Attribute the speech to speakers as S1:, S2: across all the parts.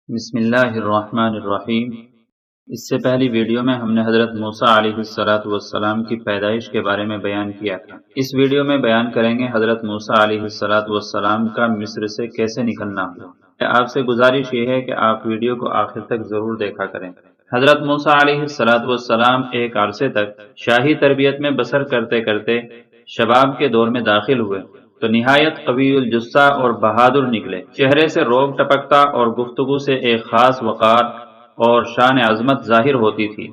S1: بسم اللہ الرحمن الرحیم۔ اس سے پہلی ویڈیو میں ہم نے حضرت موسیٰ علیہ السلام کی پیدائش کے بارے میں بیان کیا تھا۔ اس ویڈیو میں بیان کریں گے حضرت موسیٰ علیہ السلام کا مصر سے کیسے نکلنا ہوا۔ آپ سے گزارش یہ ہے کہ آپ ویڈیو کو آخر تک ضرور دیکھا کریں۔ حضرت موسیٰ علیہ السلام ایک عرصے تک شاہی تربیت میں بسر کرتے کرتے شباب کے دور میں داخل ہوئے تو نہایت قوی الجثہ اور بہادر نکلے۔ چہرے سے روب ٹپکتا اور گفتگو سے ایک خاص وقار اور شان عظمت ظاہر ہوتی تھی۔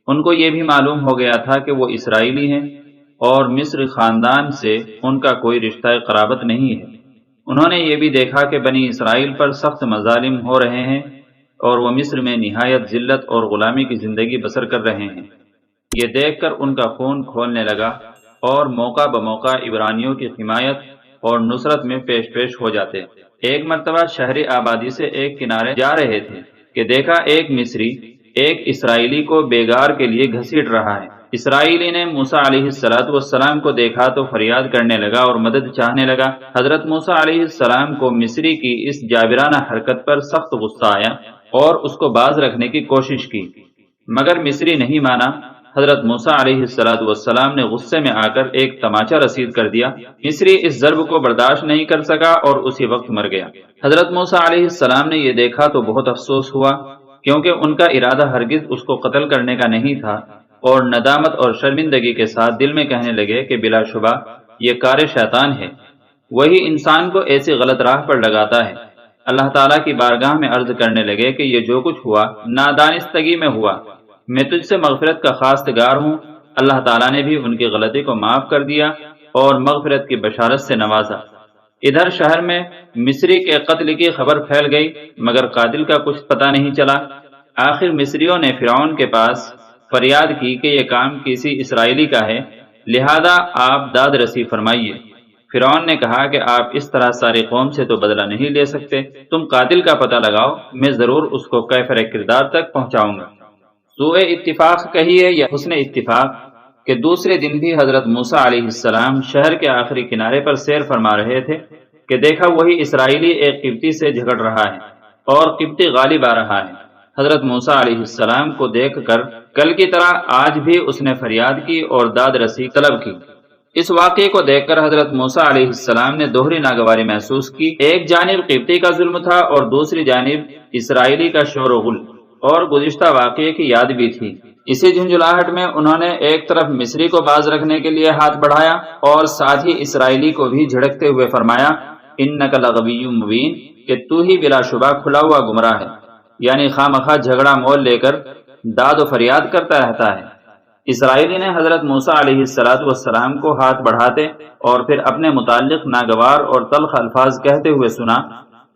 S1: ان کو یہ بھی معلوم ہو گیا تھا کہ وہ اسرائیلی ہیں اور مصر خاندان سے ان کا کوئی رشتہ قرابت نہیں ہے۔ انہوں نے یہ بھی دیکھا کہ بنی اسرائیل پر سخت مظالم ہو رہے ہیں اور وہ مصر میں نہایت ذلت اور غلامی کی زندگی بسر کر رہے ہیں۔ یہ دیکھ کر ان کا خون کھولنے لگا اور موقع بموقع عبرانیوں کی حمایت اور نصرت میں پیش ہو جاتے۔ ایک مرتبہ شہر آبادی سے ایک کنارے جا رہے تھے کہ دیکھا ایک مصری ایک اسرائیلی کو بیگار کے لیے گھسیٹ رہا ہے۔ اسرائیلی نے موسیٰ علیہ السلام کو دیکھا تو فریاد کرنے لگا اور مدد چاہنے لگا۔ حضرت موسیٰ علیہ السلام کو مصری کی اس جابرانہ حرکت پر سخت غصہ آیا اور اس کو باز رکھنے کی کوشش کی، مگر مصری نہیں مانا۔ حضرت موسیٰ علیہ السلام نے غصے میں آ کر ایک تماچا رسید کر دیا۔ مصری اس ضرب کو برداشت نہیں کر سکا اور اسی وقت مر گیا۔ حضرت موسیٰ علیہ السلام نے یہ دیکھا تو بہت افسوس ہوا، کیونکہ ان کا ارادہ ہرگز اس کو قتل کرنے کا نہیں تھا، اور ندامت اور شرمندگی کے ساتھ دل میں کہنے لگے کہ بلا شبہ یہ کار شیطان ہے، وہی انسان کو ایسی غلط راہ پر لگاتا ہے۔ اللہ تعالیٰ کی بارگاہ میں عرض کرنے لگے کہ یہ جو کچھ ہوا نادانستگی میں ہوا، میں تجھ سے مغفرت کا خواستگار ہوں۔ اللہ تعالیٰ نے بھی ان کی غلطی کو معاف کر دیا اور مغفرت کی بشارت سے نوازا۔ ادھر شہر میں مصری کے قتل کی خبر پھیل گئی، مگر قاتل کا کچھ پتہ نہیں چلا۔ آخر مصریوں نے فرعون کے پاس فریاد کی کہ یہ کام کسی اسرائیلی کا ہے، لہذا آپ داد رسی فرمائیے۔ فرعون نے کہا کہ آپ اس طرح ساری قوم سے تو بدلہ نہیں لے سکتے، تم قاتل کا پتہ لگاؤ، میں ضرور اس کو کیفر کردار تک پہنچاؤں گا۔ سوء اتفاق کہیے یا حسن اتفاق کہ دوسرے دن بھی حضرت موسیٰ علیہ السلام شہر کے آخری کنارے پر سیر فرما رہے تھے کہ دیکھا وہی اسرائیلی ایک قبطی سے جھگڑ رہا ہے اور قبطی غالب آ رہا ہے۔ حضرت موسیٰ علیہ السلام کو دیکھ کر کل کی طرح آج بھی اس نے فریاد کی اور داد رسی طلب کی۔ اس واقعے کو دیکھ کر حضرت موسیٰ علیہ السلام نے دوہری ناگواری محسوس کی۔ ایک جانب قبطی کا ظلم تھا اور دوسری جانب اسرائیلی کا شور و غل اور گزشتہ واقعے کی یاد بھی تھی۔ اسی جھنجھلاہٹ میں انہوں نے ایک طرف مصری کو باز رکھنے کے لیے ہاتھ بڑھایا اور ساتھ ہی اسرائیلی کو بھی جھڑکتے ہوئے فرمایا، انک لغوی مبین، کہ تو ہی بلا شبہ کھلا ہوا گمراہ ہے، یعنی خواہ جھگڑا مول لے کر داد و فریاد کرتا رہتا ہے۔ اسرائیلی نے حضرت موسیٰ علیہ السلام کو ہاتھ بڑھاتے اور پھر اپنے متعلق ناگوار اور تلخ الفاظ کہتے ہوئے سنا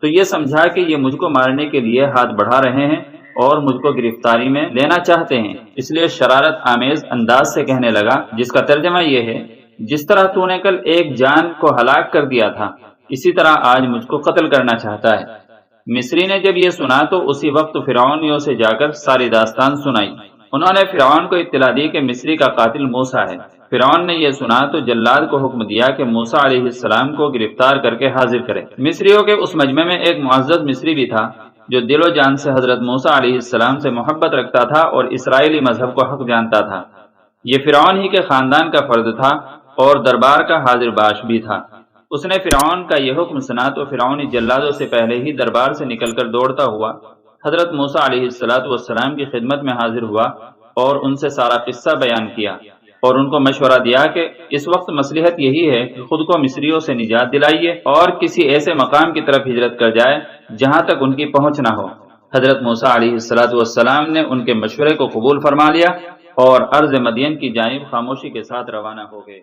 S1: تو یہ سمجھا کہ یہ مجھ کو مارنے کے لیے ہاتھ بڑھا رہے ہیں اور مجھ کو گرفتاری میں لینا چاہتے ہیں، اس لیے شرارت آمیز انداز سے کہنے لگا، جس کا ترجمہ یہ ہے، جس طرح تو نے کل ایک جان کو ہلاک کر دیا تھا، اسی طرح آج مجھ کو قتل کرنا چاہتا ہے۔ مصری نے جب یہ سنا تو اسی وقت فرعونیوں سے جا کر ساری داستان سنائی۔ انہوں نے فرعون کو اطلاع دی کہ مصری کا قاتل موسیٰ ہے۔ فرعون نے یہ سنا تو جلاد کو حکم دیا کہ موسیٰ علیہ السلام کو گرفتار کر کے حاضر کرے۔ مصریوں کے اس مجمع میں ایک معزز مصری بھی تھا جو دل و جان سے حضرت موسیٰ علیہ السلام سے محبت رکھتا تھا اور اسرائیلی مذہب کو حق جانتا تھا۔ یہ فرعون ہی کے خاندان کا فرد تھا اور دربار کا حاضر باش بھی تھا۔ اس نے فرعون کا یہ حکم سنا تو فرعونی جلادوں سے پہلے ہی دربار سے نکل کر دوڑتا ہوا حضرت موسیٰ علیہ السلام کی خدمت میں حاضر ہوا اور ان سے سارا قصہ بیان کیا اور ان کو مشورہ دیا کہ اس وقت مصلحت یہی ہے کہ خود کو مصریوں سے نجات دلائیے اور کسی ایسے مقام کی طرف ہجرت کر جائے جہاں تک ان کی پہنچ نہ ہو۔ حضرت موسیٰ علیہ السلام نے ان کے مشورے کو قبول فرما لیا اور ارض مدین کی جانب خاموشی کے ساتھ روانہ ہو گئے۔